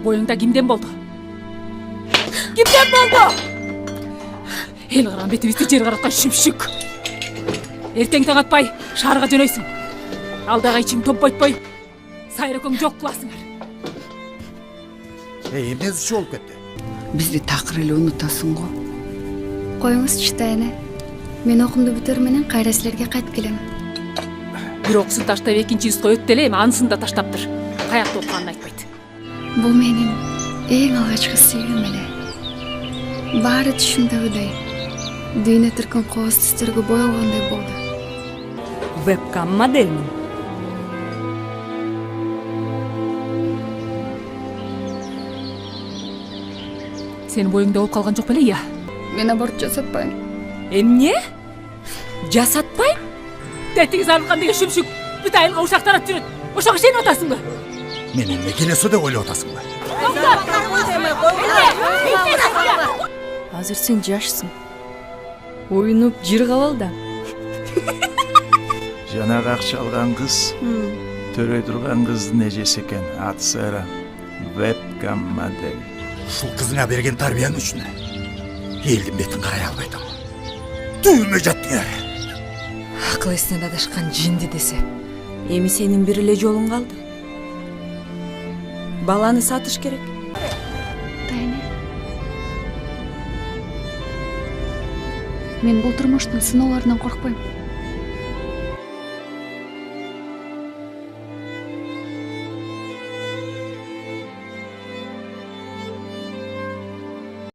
Боюңда кимден болду? Кимден болду? Эл кырган бетибизди жер караткан шүпшүк. Эртең таң атпай шаарга жөнөйсүң. Алдагы ичиң топпойтпой сайракөң жок кыласыңар. Эмнеси болуп кетти? Бизди такыр эле унутасың го. Коюңузчу эне. Мен окумду бүтөр менен кайра силерге кайтып келем. Бир окусын таштап экинчи юзга өттү эле, эми анысын да таштаптыр. Каякта окуганын айтпайт. Бул менин эң алгачкы сүйүүм эле. Баары түшүмдөгүдөй. Дүйнө түркөн кооз түстөргө боелгондой болду. Вебкам моделмин. Сенин боюңда болуп калган жок беле, ия? Мен аборт жасатпайм. Эмне? Жасатпайм? Тетиңиз арылган деген шүмшүк бүт айылга ушак тарап жүрөт. Ошого ишенип атасыңбы? Мен эмне келесо деп ойлоп атасыңбы? Азыр сен жашсың. Оюнуп жыргап ал да. Жанагы акча алган кыз төрөй турган кыздын эжеси экен. Аты Сайран. Вебкам модель. Ушул кызыңа берген тарбияң үчүн элдин бетин карай албайт. Түйүлмөй жаттыңар. Акыл эсинен адашкан жинди десе. Эми сенин бир эле жолуң калды. Баланы сатыш керек. Тайны. Мен бул турмуштун сыноолорунан коркпойм.